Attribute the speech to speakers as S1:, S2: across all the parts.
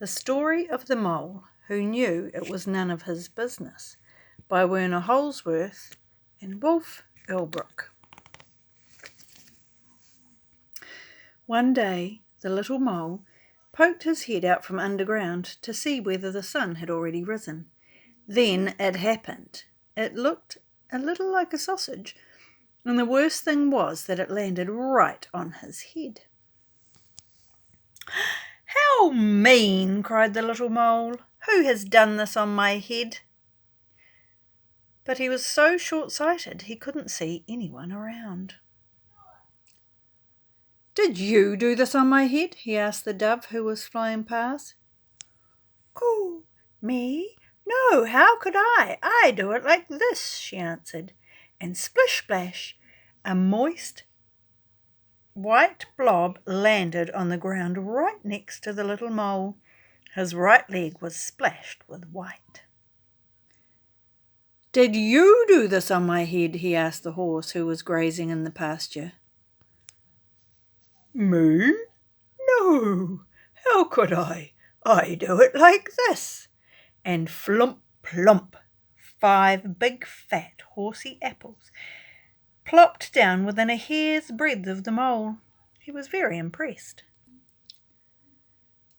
S1: The Story of the Mole Who Knew It Was None of His Business by Werner, Holzwarth and Wolf Erlbruc. One day the little mole poked his head out from underground to see whether the sun had already risen. Then it happened. It looked a little like a sausage, and the worst thing was that it landed right on his head. "How mean!" cried the little mole. "Who has done this on my head?" But he was so short-sighted he couldn't see anyone around. "Did you do this on my head?" he asked the dove who was flying past. "Coo, me? No, how could I? I do it like this," she answered, and splish-splash, a moist white blob landed on the ground right next to the little mole. His right leg was splashed with white. "Did you do this on my head?" he asked the horse who was grazing in the pasture. "Me? No, how could I? I do it like this." And flump, plump, 5 big fat horsey apples plopped down within a hair's breadth of the mole. He was very impressed.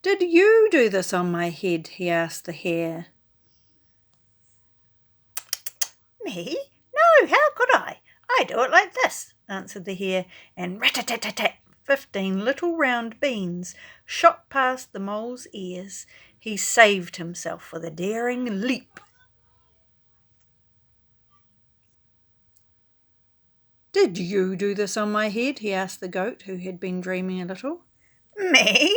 S1: "Did you do this on my head?" he asked the hare. "Me? No, how could I? I do it like this," answered the hare, and rat-a-tat-tat-tat, 15 little round beans shot past the mole's ears. He saved himself with a daring leap. "Did you do this on my head?" he asked the goat, who had been dreaming a little. "Me?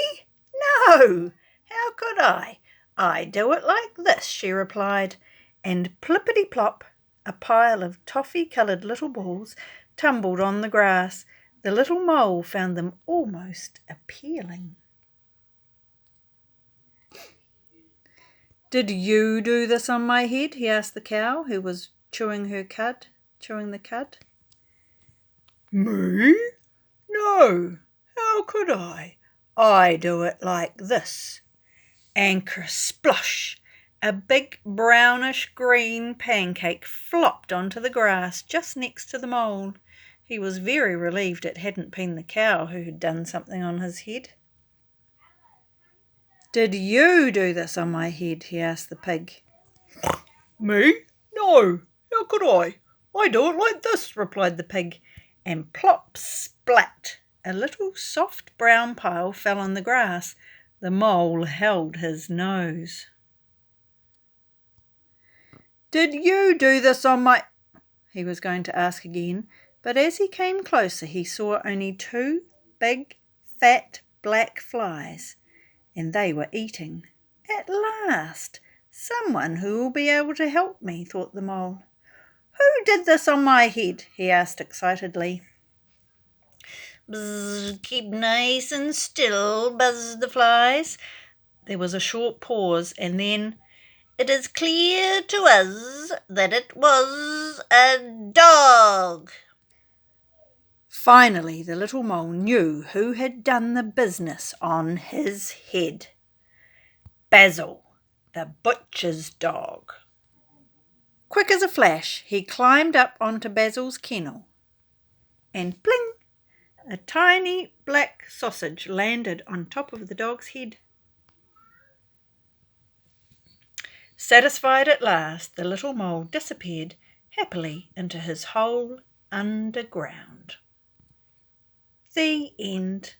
S1: No, how could I? I do it like this," she replied, and plippity-plop, a pile of toffee-coloured little balls tumbled on the grass. The little mole found them almost appealing. "Did you do this on my head?" he asked the cow, who was chewing the cud. "Me? No, how could I? I do it like this." And kersplosh! A big brownish-green pancake flopped onto the grass just next to the mole. He was very relieved it hadn't been the cow who had done something on his head. "Did you do this on my head?" he asked the pig. "Me? No, how could I? I do it like this," replied the pig, and plop, splat, a little soft brown pile fell on the grass. The mole held his nose. "Did you do this on my—" he was going to ask again, but as he came closer he saw only 2 big, fat, black flies, and they were eating. "At last, someone who will be able to help me," thought the mole. "Who did this on my head?" he asked excitedly. "Bzz, keep nice and still," buzzed the flies. There was a short pause, and then, "It is clear to us that it was a dog." Finally, the little mole knew who had done the business on his head. Basil, the butcher's dog. Quick as a flash, he climbed up onto Basil's kennel, and bling! A tiny black sausage landed on top of the dog's head. Satisfied at last, the little mole disappeared happily into his hole underground. The end.